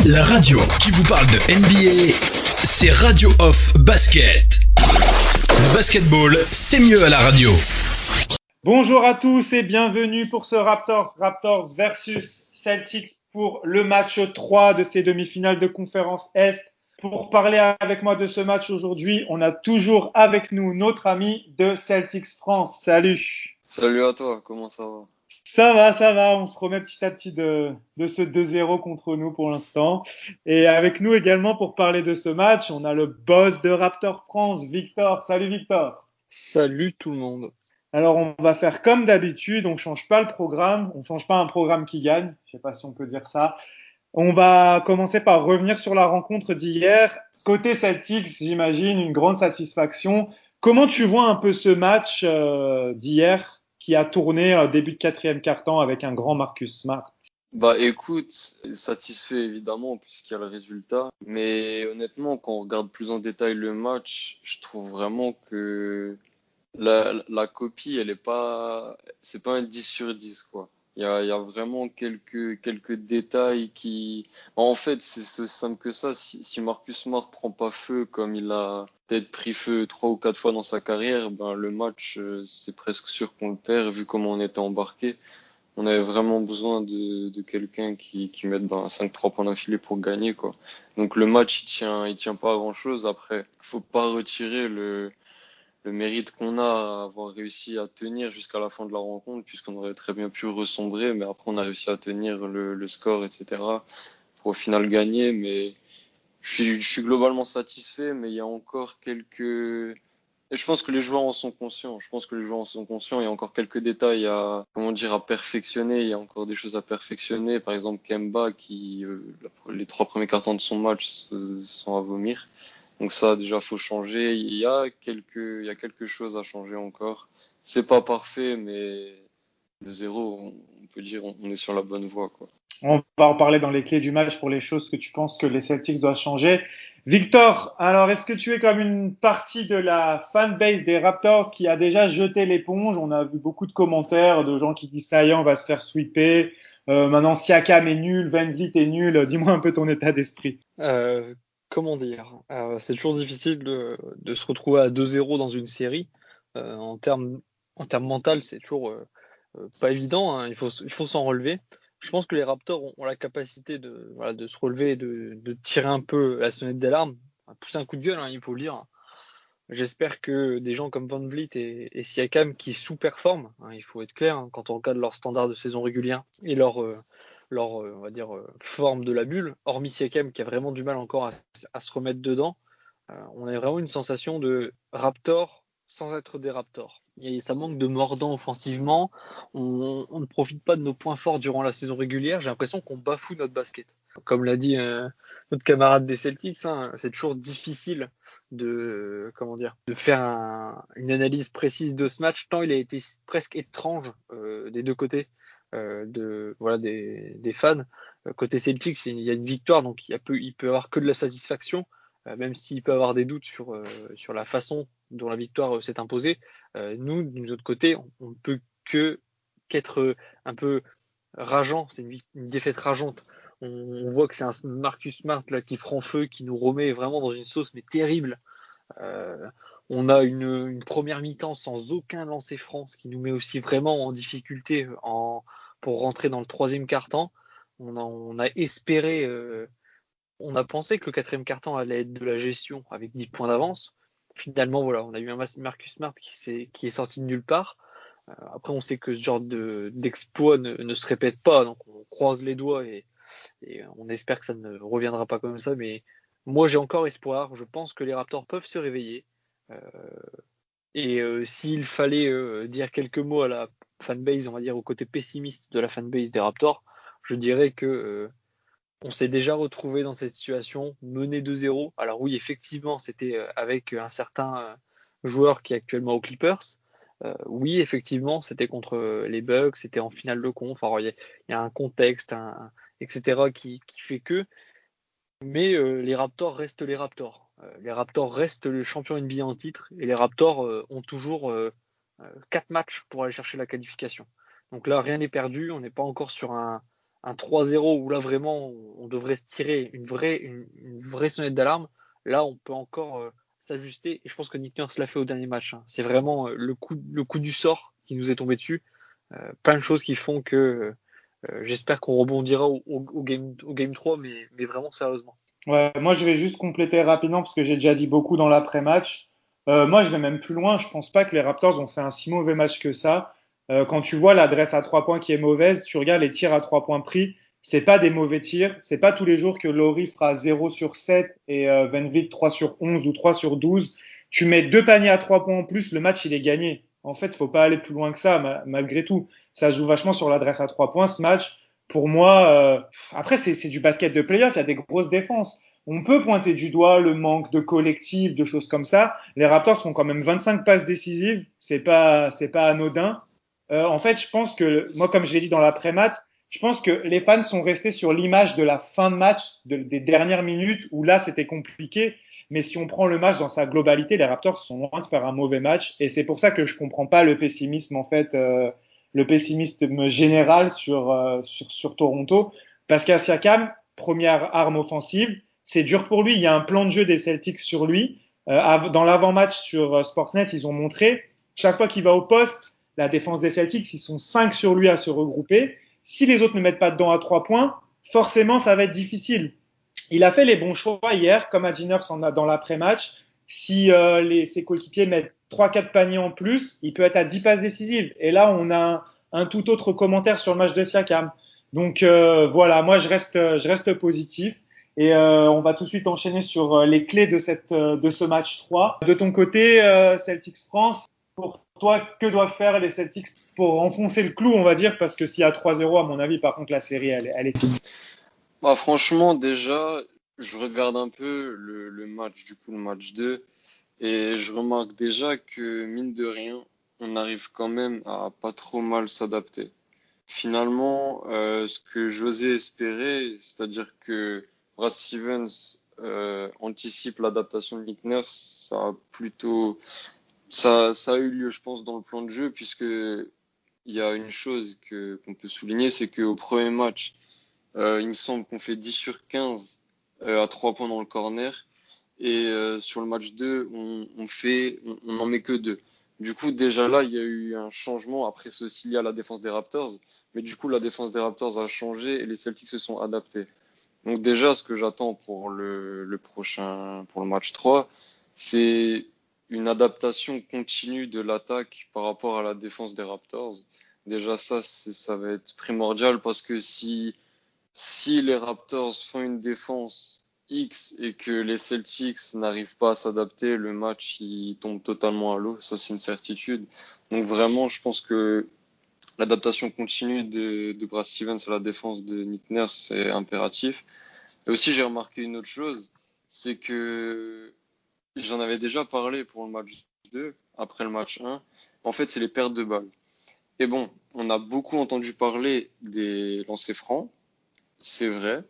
La radio qui vous parle de NBA, c'est Radio Off Basket. Le basketball, c'est mieux à la radio. Bonjour à tous et bienvenue pour ce Raptors versus Celtics pour le match 3 de ces demi-finales de conférence Est. Pour parler avec moi de ce match aujourd'hui, on a toujours avec nous notre ami de Celtics France. Salut. Salut à toi, comment ça va? Ça va, on se remet petit à petit de ce 2-0 contre nous pour l'instant. Et avec nous également pour parler de ce match, on a le boss de Raptors France, Victor. Salut Victor. Salut tout le monde. Alors on va faire comme d'habitude, on change pas le programme, on change pas un programme qui gagne, je sais pas si on peut dire ça. On va commencer par revenir sur la rencontre d'hier. Côté Celtics, j'imagine une grande satisfaction. Comment tu vois un peu ce match d'hier qui a tourné début de quatrième quart-temps avec un grand Marcus Smart? Bah écoute, satisfait évidemment puisqu'il y a le résultat, mais honnêtement quand on regarde plus en détail le match, je trouve vraiment que la copie c'est pas un 10 sur 10 quoi. Il y a vraiment quelques détails qui, en fait, c'est aussi simple que ça. Si Marcus Smart prend pas feu comme il a peut-être pris feu 3 ou 4 fois dans sa carrière, ben, le match, c'est presque sûr qu'on le perd vu comment on était embarqué. On avait vraiment besoin de quelqu'un qui mette 5-3 points d'affilée pour gagner, quoi. Donc le match, il tient pas à grand chose. Après, faut pas retirer le mérite qu'on a à avoir réussi à tenir jusqu'à la fin de la rencontre, puisqu'on aurait très bien pu ressombrer, mais après on a réussi à tenir le score, etc., pour au final gagner. Mais je suis globalement satisfait, mais il y a encore quelques... Et je pense que les joueurs en sont conscients. Il y a encore quelques détails à perfectionner. Il y a encore des choses à perfectionner. Par exemple, Kemba, les 3 premiers cartons de son match sont à vomir. Donc ça, déjà, faut changer. Il y a quelque chose à changer encore. C'est pas parfait, mais de zéro, on peut dire, on est sur la bonne voie, quoi. On va en parler dans les clés du match pour les choses que tu penses que les Celtics doivent changer. Victor, alors est-ce que tu es comme une partie de la fanbase des Raptors qui a déjà jeté l'éponge? On a vu beaucoup de commentaires de gens qui disent ça y est, on va se faire sweeper. Maintenant, Siakam est nul, Van Vliet est nul. Dis-moi un peu ton état d'esprit. Comment dire? C'est toujours difficile de se retrouver à 2-0 dans une série. En termes mental, c'est toujours pas évident, hein. Il faut s'en relever. Je pense que les Raptors ont la capacité de se relever et de tirer un peu la sonnette d'alarme, pousser un coup de gueule, hein, il faut le dire. J'espère que des gens comme Van Vliet et Siakam qui sous-performent, hein, il faut être clair, hein, quand on regarde leur standard de saison régulière et leur on va dire, forme de la bulle, hormis Siakam qui a vraiment du mal encore à se remettre dedans, on a vraiment une sensation de Raptors sans être des Raptors. Et ça manque de mordant offensivement. On ne profite pas de nos points forts durant la saison régulière. J'ai l'impression qu'on bafoue notre basket. Comme l'a dit notre camarade des Celtics, hein, c'est toujours difficile de faire une analyse précise de ce match, tant il a été presque étrange des deux côtés. Des fans. Côté Celtics, il y a une victoire, donc il peut avoir que de la satisfaction, même s'il peut avoir des doutes sur la façon dont la victoire s'est imposée. Nous, de notre côté, on ne peut qu'être un peu rageant. C'est une défaite rageante. On voit que c'est un Marcus Smart là, qui prend feu, qui nous remet vraiment dans une sauce, mais terrible. On a une première mi-temps sans aucun lancer franc, ce qui nous met aussi vraiment en difficulté pour rentrer dans le troisième quart-temps. On a espéré, on a pensé que le quatrième quart-temps allait être de la gestion avec 10 points d'avance. Finalement, voilà, on a eu un Marcus Smart qui est sorti de nulle part. Après, on sait que ce genre d'exploit ne se répète pas, donc on croise les doigts et on espère que ça ne reviendra pas comme ça. Mais moi, j'ai encore espoir. Je pense que les Raptors peuvent se réveiller. S'il fallait dire quelques mots à la fanbase, on va dire au côté pessimiste de la fanbase des Raptors, je dirais que on s'est déjà retrouvé dans cette situation, mené 2-0. Alors oui, effectivement, c'était avec un certain joueur qui est actuellement aux Clippers. Oui, effectivement, c'était contre les Bucks, c'était en finale de conf. Alors il y a un contexte, etc. qui fait que. Mais les Raptors restent les Raptors. Les Raptors restent le champion NBA en titre et les Raptors ont toujours 4 matchs pour aller chercher la qualification. Donc là, rien n'est perdu. On n'est pas encore sur un un 3-0 où là vraiment on devrait se tirer une vraie sonnette d'alarme, là on peut encore s'ajuster. Et je pense que Nick Nurse l'a fait au dernier match, hein. C'est vraiment le coup du sort qui nous est tombé dessus. Plein de choses qui font que j'espère qu'on rebondira au game 3, mais vraiment sérieusement. Ouais, moi, je vais juste compléter rapidement parce que j'ai déjà dit beaucoup dans l'après-match. Moi, je vais même plus loin. Je pense pas que les Raptors ont fait un si mauvais match que ça. Quand tu vois l'adresse à 3 points qui est mauvaise, tu regardes les tirs à 3 points pris. C'est pas des mauvais tirs. C'est pas tous les jours que Laurie fera 0 sur 7 et Van Vliet 3 sur 11 ou 3 sur 12. Tu mets 2 paniers à 3 points en plus, le match, il est gagné. En fait, faut pas aller plus loin que ça, malgré tout. Ça se joue vachement sur l'adresse à 3 points, ce match. Pour moi, après, c'est du basket de playoff, il y a des grosses défenses. On peut pointer du doigt le manque de collectif, de choses comme ça. Les Raptors font quand même 25 passes décisives, c'est pas anodin. En fait, je pense que, moi, comme je l'ai dit dans l'après-match, je pense que les fans sont restés sur l'image de la fin de match, des dernières minutes, où là, c'était compliqué. Mais si on prend le match dans sa globalité, les Raptors sont loin de faire un mauvais match. Et c'est pour ça que je comprends pas le pessimisme, en fait, le pessimisme général sur Toronto. Parce qu'à Siakam, première arme offensive, c'est dur pour lui. Il y a un plan de jeu des Celtics sur lui. Dans l'avant-match sur Sportsnet, ils ont montré, chaque fois qu'il va au poste, la défense des Celtics, ils sont 5 sur lui à se regrouper. Si les autres ne mettent pas dedans à 3 points, forcément, ça va être difficile. Il a fait les bons choix hier, comme Adiners en a dans l'après-match. Si ses coéquipiers mettent 3-4 paniers en plus, il peut être à 10 passes décisives. Et là, on a un tout autre commentaire sur le match de Siakam. Donc voilà, moi je reste positif. Et on va tout de suite enchaîner sur les clés de ce match 3. De ton côté, Celtics France, pour toi, que doivent faire les Celtics pour enfoncer le clou, on va dire, parce que s'il y a 3-0, à mon avis, par contre, la série, elle est finie. Bah, franchement, déjà, je regarde un peu le match, du coup, le match 2, et je remarque déjà que, mine de rien, on arrive quand même à pas trop mal s'adapter. Finalement, ce que j'osais espérer, c'est-à-dire que Brad Stevens anticipe l'adaptation de Nick Nurse, ça a eu lieu, je pense, dans le plan de jeu, puisque il y a une chose qu'on peut souligner, c'est qu'au premier match, il me semble qu'on fait 10 sur 15 à 3 points dans le corner. Et sur le match 2, on en met que 2. Du coup, déjà là, il y a eu un changement. Après, c'est aussi lié à la défense des Raptors. Mais du coup, la défense des Raptors a changé et les Celtics se sont adaptés. Donc déjà, ce que j'attends pour pour le match 3, c'est une adaptation continue de l'attaque par rapport à la défense des Raptors. Déjà, ça va être primordial parce que si les Raptors font une défense X et que les Celtics n'arrivent pas à s'adapter, le match il tombe totalement à l'eau. Ça, c'est une certitude. Donc vraiment, je pense que l'adaptation continue de Brad Stevens à la défense de Nick Nurse, c'est impératif. Et aussi, j'ai remarqué une autre chose, c'est que j'en avais déjà parlé pour le match 2, après le match 1. En fait, c'est les pertes de balles. Et bon, on a beaucoup entendu parler des lancers francs, c'est vrai.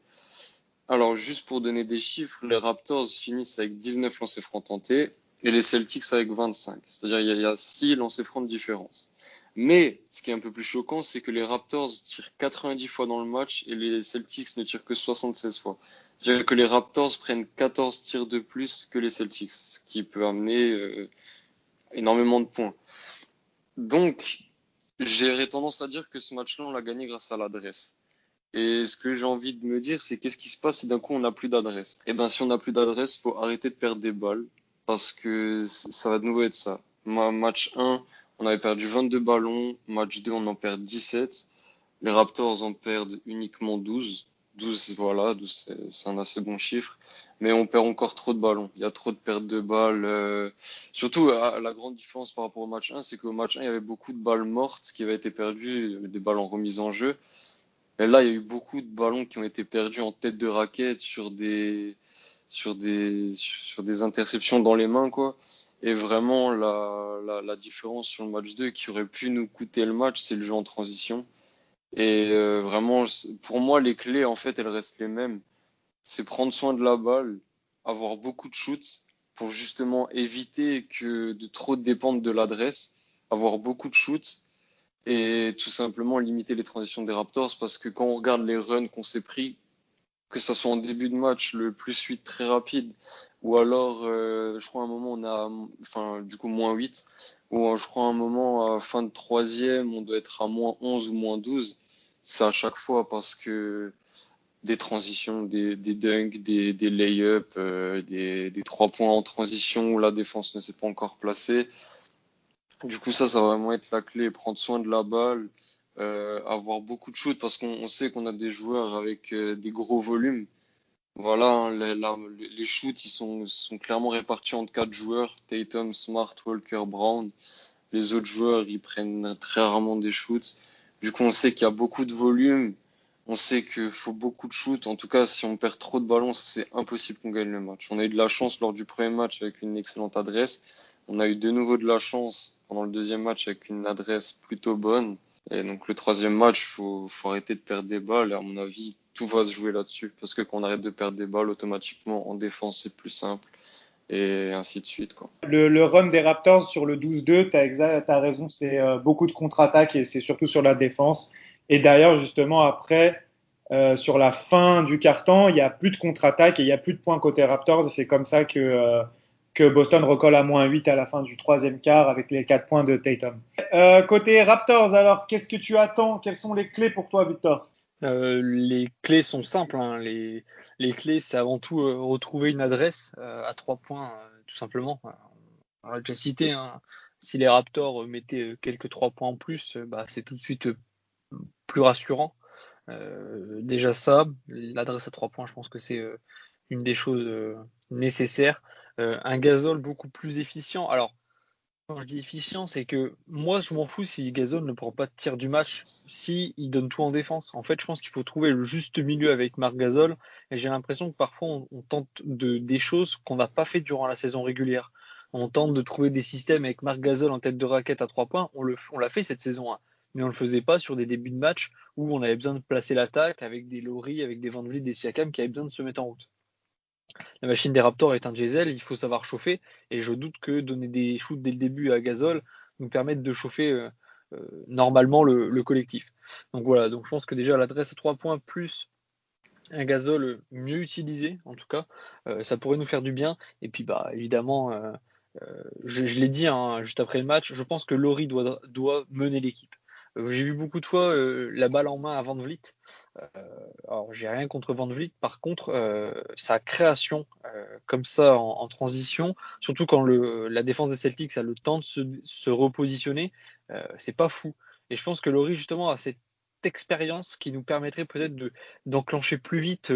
Alors, juste pour donner des chiffres, les Raptors finissent avec 19 lancers francs tentés et les Celtics avec 25. C'est-à-dire il y a 6 lancers francs de différence. Mais ce qui est un peu plus choquant, c'est que les Raptors tirent 90 fois dans le match et les Celtics ne tirent que 76 fois. C'est-à-dire que les Raptors prennent 14 tirs de plus que les Celtics, ce qui peut amener énormément de points. Donc, j'aurais tendance à dire que ce match-là, on l'a gagné grâce à l'adresse. Et ce que j'ai envie de me dire, c'est qu'est-ce qui se passe si d'un coup on n'a plus d'adresse? Eh ben, si on n'a plus d'adresse, faut arrêter de perdre des balles parce que ça va de nouveau être ça. Match 1, on avait perdu 22 ballons. Match 2, on en perd 17. Les Raptors en perdent uniquement 12. 12, voilà, 12, c'est un assez bon chiffre. Mais on perd encore trop de ballons. Il y a trop de pertes de balles. Surtout, la grande différence par rapport au match 1, c'est qu'au match 1, il y avait beaucoup de balles mortes qui avaient été perdues, des balles en remise en jeu. Et là, il y a eu beaucoup de ballons qui ont été perdus en tête de raquette sur des interceptions dans les mains, quoi. Et vraiment, la différence sur le match 2 qui aurait pu nous coûter le match, c'est le jeu en transition. Et vraiment, pour moi, les clés, en fait, elles restent les mêmes. C'est prendre soin de la balle, avoir beaucoup de shoots pour justement éviter de trop dépendre de l'adresse, avoir beaucoup de shoots et tout simplement limiter les transitions des Raptors parce que quand on regarde les runs qu'on s'est pris, que ça soit en début de match, le plus 8 très rapide, ou alors, je crois à un moment, on a, enfin, du coup, moins 8, ou je crois à un moment, à fin de troisième, on doit être à moins 11 ou moins 12. C'est à chaque fois parce que des transitions, des dunks, des lay-ups, des 3 points en transition où la défense ne s'est pas encore placée. Du coup, ça va vraiment être la clé, prendre soin de la balle, avoir beaucoup de shoots parce qu'on sait qu'on a des joueurs avec des gros volumes. Voilà, hein, les shoots, sont clairement répartis entre 4 joueurs, Tatum, Smart, Walker, Brown. Les autres joueurs, ils prennent très rarement des shoots. Du coup, on sait qu'il y a beaucoup de volume. On sait qu'il faut beaucoup de shoots. En tout cas, si on perd trop de ballons, c'est impossible qu'on gagne le match. On a eu de la chance lors du premier match avec une excellente adresse. On a eu de nouveau de la chance pendant le deuxième match avec une adresse plutôt bonne. Et donc le troisième match, faut arrêter de perdre des balles. Et à mon avis, tout va se jouer là-dessus. Parce que quand on arrête de perdre des balles, automatiquement, en défense, c'est plus simple. Et ainsi de suite, quoi. Le run des Raptors sur le 12-2, t'as raison, c'est beaucoup de contre-attaques et c'est surtout sur la défense. Et d'ailleurs, justement, après, sur la fin du quart-temps, il n'y a plus de contre-attaque et il n'y a plus de points côté Raptors. Et c'est comme ça que Boston recolle à moins 8 à la fin du troisième quart avec les 4 points de Tatum. Côté Raptors, alors, qu'est-ce que tu attends? Quelles sont les clés pour toi, Victor? Les clés sont simples, hein. Les clés, c'est avant tout retrouver une adresse à 3 points, tout simplement. On l'a déjà cité, hein. Si les Raptors mettaient quelques 3 points en plus, bah, c'est tout de suite plus rassurant. Déjà ça, l'adresse à 3 points, je pense que c'est une des choses nécessaires. Un Gasol beaucoup plus efficient. Alors, quand je dis efficient, c'est que moi, je m'en fous si Gasol ne prend pas de tir du match, si il donne tout en défense. En fait, je pense qu'il faut trouver le juste milieu avec Marc Gasol. Et j'ai l'impression que parfois, on tente des choses qu'on n'a pas fait durant la saison régulière. On tente de trouver des systèmes avec Marc Gasol en tête de raquette à 3 points. On l'a fait cette saison 1. Mais on ne le faisait pas sur des débuts de match où on avait besoin de placer l'attaque avec des Laurie, avec des Van Vliet, des Siakam qui avaient besoin de se mettre en route. La machine des Raptors est un diesel, il faut savoir chauffer, et je doute que donner des shoots dès le début à Gasol nous permette de chauffer normalement le collectif. Donc voilà, donc je pense que déjà l'adresse à 3 points plus un Gasol mieux utilisé, en tout cas, ça pourrait nous faire du bien. Et puis bah évidemment, je l'ai dit hein, juste après le match, je pense que Laurie doit mener l'équipe. J'ai vu beaucoup de fois la balle en main à Van Vliet. Alors, j'ai rien contre Van Vliet. Par contre, sa création comme ça en transition, surtout quand la défense des Celtics a le temps de se repositionner, c'est pas fou. Et je pense que Laurie, justement, a cette expérience qui nous permettrait peut-être d'enclencher plus vite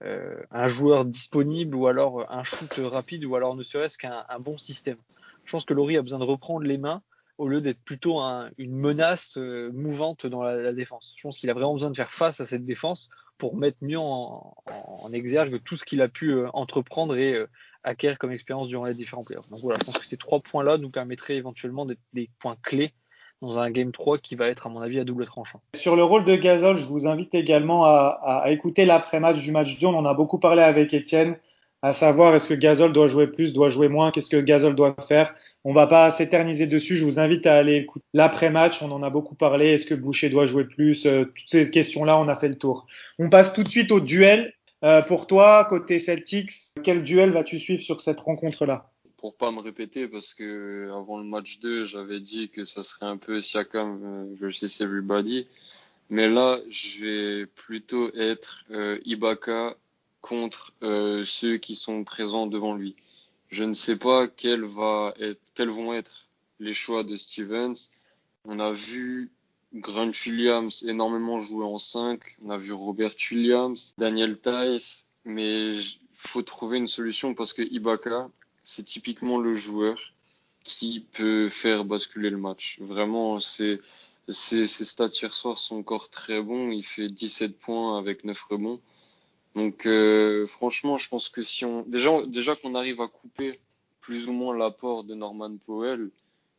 un joueur disponible ou alors un shoot rapide ou alors ne serait-ce qu'un bon système. Je pense que Laurie a besoin de reprendre les mains au lieu d'être plutôt une menace mouvante dans la défense. Je pense qu'il a vraiment besoin de faire face à cette défense pour mettre mieux en exergue tout ce qu'il a pu entreprendre et acquérir comme expérience durant les différents playoffs. Donc voilà, je pense que ces 3 points-là nous permettraient éventuellement d'être des points clés dans un Game 3 qui va être, à mon avis, à double tranchant. Sur le rôle de Gasol, je vous invite également à écouter l'après-match du match 2. On en a beaucoup parlé avec Étienne, à savoir est-ce que Gasol doit jouer plus, doit jouer moins, qu'est-ce que Gasol doit faire. On va pas s'éterniser dessus. Je vous invite à aller écouter l'après-match. On en a beaucoup parlé. Est-ce que Boucher doit jouer plus? Toutes ces questions-là, on a fait le tour. On passe tout de suite au duel. Pour toi, côté Celtics, quel duel vas-tu suivre sur cette rencontre-là? Pour pas me répéter, parce que avant le match 2, j'avais dit que ça serait un peu Siakam versus everybody. Mais là, je vais plutôt être Ibaka contre ceux qui sont présents devant lui. Je ne sais pas quels vont être les choix de Stevens. On a vu Grant Williams énormément jouer en 5. On a vu Robert Williams, Daniel Theis. Mais il faut trouver une solution parce que Ibaka, c'est typiquement le joueur qui peut faire basculer le match. Vraiment, ses stats hier soir sont encore très bons. Il fait 17 points avec 9 rebonds. Donc franchement, je pense que si on déjà qu'on arrive à couper plus ou moins l'apport de Norman Powell,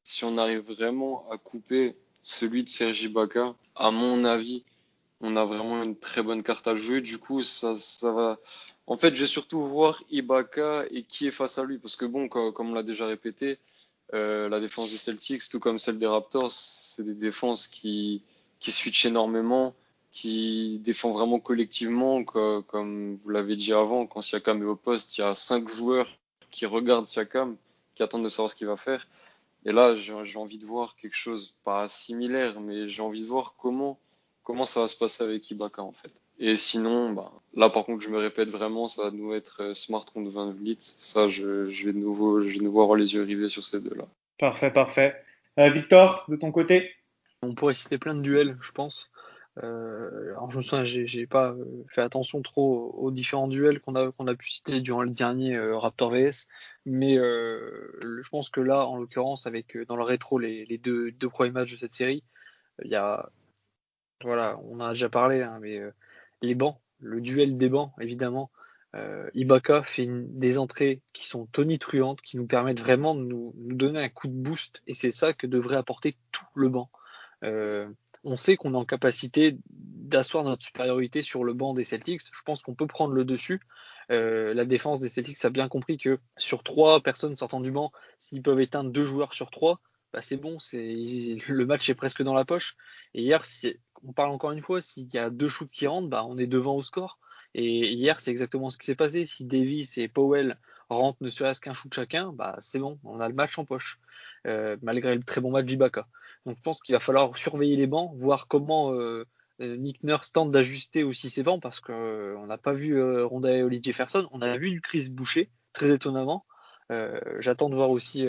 si on arrive vraiment à couper celui de Serge Ibaka, à mon avis, on a vraiment une très bonne carte à jouer. Du coup, ça va. En fait, je vais surtout voir Ibaka et qui est face à lui, parce que bon, comme on l'a déjà répété, La défense des Celtics, tout comme celle des Raptors, c'est des défenses qui switchent énormément, qui défendent vraiment collectivement, comme vous l'avez dit avant, quand Siakam est au poste, il y a 5 joueurs qui regardent Siakam, qui attendent de savoir ce qu'il va faire. Et là, j'ai envie de voir quelque chose, pas similaire, mais j'ai envie de voir comment ça va se passer avec Ibaka, en fait. Et sinon, bah, là, par contre, je me répète vraiment, ça va nous être Smart contre Van Vliet. Ça, je vais de nouveau avoir les yeux rivés sur ces deux-là. Parfait, parfait. Victor, de ton côté? On pourrait citer plein de duels, je pense. Alors je me souviens, j'ai pas fait attention trop aux différents duels qu'on a pu citer durant le dernier Raptor VS, mais je pense que là, en l'occurrence, avec dans le rétro les deux premiers matchs de cette série, il y a voilà, on en a déjà parlé, hein, mais les bancs, le duel des bancs, évidemment. Ibaka fait des entrées qui sont tonitruantes, qui nous permettent vraiment de nous donner un coup de boost, et c'est ça que devrait apporter tout le banc. Euh, on sait qu'on est en capacité d'asseoir notre supériorité sur le banc des Celtics. Je pense qu'on peut prendre le dessus. La défense des Celtics a bien compris que sur 3 personnes sortant du banc, s'ils peuvent éteindre 2 joueurs sur 3, bah c'est bon, le match est presque dans la poche. Et hier, on parle encore une fois, s'il y a 2 shoots qui rentrent, bah on est devant au score. Et hier, c'est exactement ce qui s'est passé. Si Davis et Powell rentrent ne serait-ce qu'un shoot chacun, bah c'est bon, on a le match en poche, malgré le très bon match d'Ibaka. Donc je pense qu'il va falloir surveiller les bancs, voir comment Nick Nurse tente d'ajuster aussi ses bancs, parce qu'on n'a pas vu Ronda et Hollis Jefferson, on a vu du Chris Boucher, très étonnamment. J'attends de voir aussi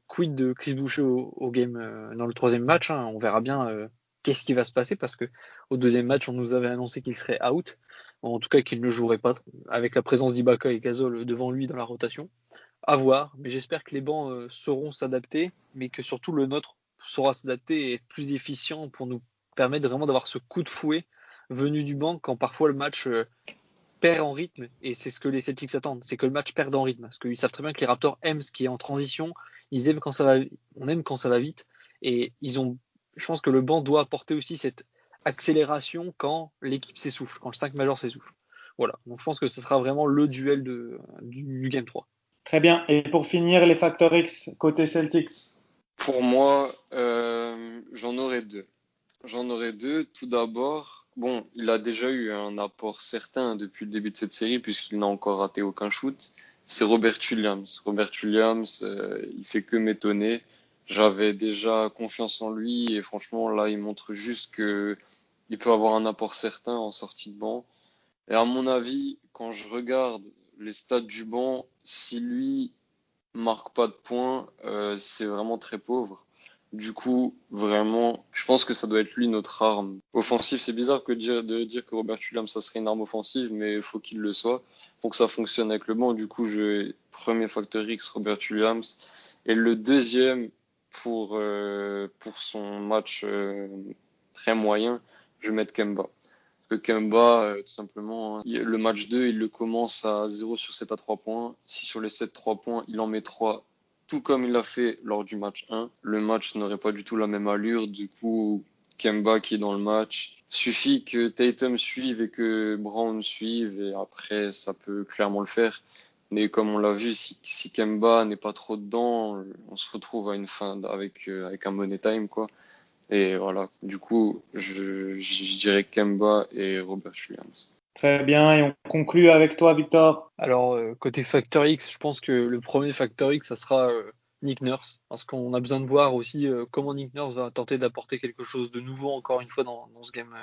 quid de Chris Boucher au game dans le 3e match. Hein. On verra bien qu'est-ce qui va se passer, parce que au 2e match, on nous avait annoncé qu'il serait out, en tout cas qu'il ne jouerait pas, avec la présence d'Ibaka et Gasol devant lui dans la rotation. À voir, mais j'espère que les bancs sauront s'adapter, mais que surtout le nôtre saura s'adapter et être plus efficient pour nous permettre vraiment d'avoir ce coup de fouet venu du banc quand parfois le match perd en rythme, et c'est ce que les Celtics attendent, c'est que le match perde en rythme, parce qu'ils savent très bien que les Raptors aiment ce qui est en transition, ils aiment quand ça va, on aime quand ça va vite, et je pense que le banc doit apporter aussi cette accélération quand l'équipe s'essouffle, quand le 5 majeur s'essouffle. Voilà, donc je pense que ce sera vraiment le duel du Game 3. Très bien. Et pour finir, les facteurs X côté Celtics. Pour moi, j'en aurais deux. J'en aurais deux. Tout d'abord, bon, il a déjà eu un apport certain depuis le début de cette série, puisqu'il n'a encore raté aucun shoot. C'est Robert Williams. Robert Williams, il fait que m'étonner. J'avais déjà confiance en lui, et franchement, là, il montre juste que il peut avoir un apport certain en sortie de banc. Et à mon avis, quand je regarde les stats du banc, si lui marque pas de points, c'est vraiment très pauvre. Du coup, vraiment, je pense que ça doit être lui notre arme offensive. C'est bizarre de dire que Robert Williams, ça serait une arme offensive, mais il faut qu'il le soit pour que ça fonctionne avec le banc. Du coup, premier facteur X, Robert Williams. Et le deuxième, pour son match très moyen, je vais mettre Kemba. Que Kemba, tout simplement, hein, le match 2, il le commence à 0 sur 7 à 3 points. Si sur les 7 3 points, il en met 3, tout comme il l'a fait lors du match 1, le match n'aurait pas du tout la même allure. Du coup, Kemba qui est dans le match, suffit que Tatum suive et que Brown suive, et après, ça peut clairement le faire. Mais comme on l'a vu, si Kemba n'est pas trop dedans, on se retrouve à une fin avec un money time, quoi. Et voilà, du coup, je dirais Kemba et Robert Williams. Très bien. Et on conclut avec toi, Victor. Alors, côté Factor X, je pense que le premier Factor X, ça sera Nick Nurse, parce qu'on a besoin de voir aussi comment Nick Nurse va tenter d'apporter quelque chose de nouveau, encore une fois, dans ce game,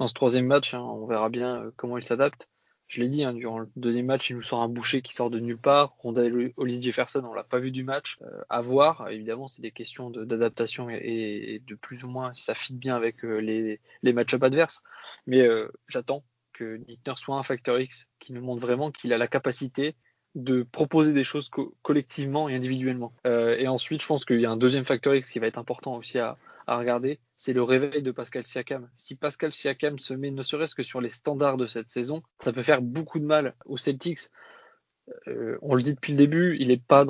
dans ce 3e match. Hein. On verra bien comment il s'adapte. Je l'ai dit, hein, durant le 2e match, il nous sort un boucher qui sort de nulle part. Rondell Hollis Jefferson, on l'a pas vu du match. À voir, évidemment, c'est des questions d'adaptation et de plus ou moins si ça fit bien avec les match-ups adverses. Mais j'attends que Nick Nurse soit un facteur X qui nous montre vraiment qu'il a la capacité de proposer des choses collectivement et individuellement. Et ensuite, je pense qu'il y a un deuxième facteur X qui va être important aussi à regarder, c'est le réveil de Pascal Siakam. Si Pascal Siakam se met ne serait-ce que sur les standards de cette saison, ça peut faire beaucoup de mal aux Celtics. On le dit depuis le début, il n'est pas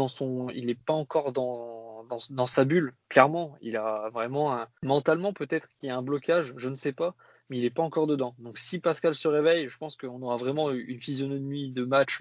encore dans sa bulle. Clairement, il a vraiment mentalement peut-être qu'il y a un blocage, je ne sais pas. mais il n'est pas encore dedans. Donc si Pascal se réveille, je pense qu'on aura vraiment une physionomie de match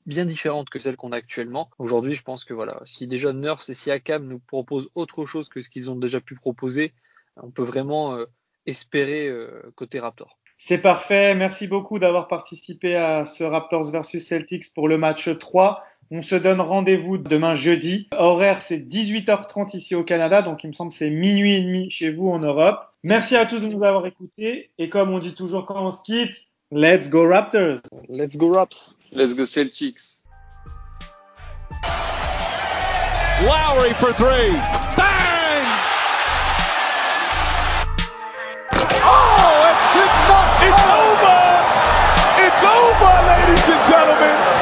bien différente que celle qu'on a actuellement. Aujourd'hui, je pense que voilà, si déjà Nurse et Siakam nous proposent autre chose que ce qu'ils ont déjà pu proposer, on peut vraiment espérer côté Raptors. C'est parfait. Merci beaucoup d'avoir participé à ce Raptors versus Celtics pour le match 3. On se donne rendez-vous demain jeudi. Horaire, c'est 18h30 ici au Canada, donc il me semble que c'est minuit et demi chez vous en Europe. Merci à tous de nous avoir écoutés. Et comme on dit toujours quand on se quitte, let's go Raptors! Let's go Raps! Let's go Celtics! Lowry for three. Bang! Oh, it's over! It's over, ladies and gentlemen!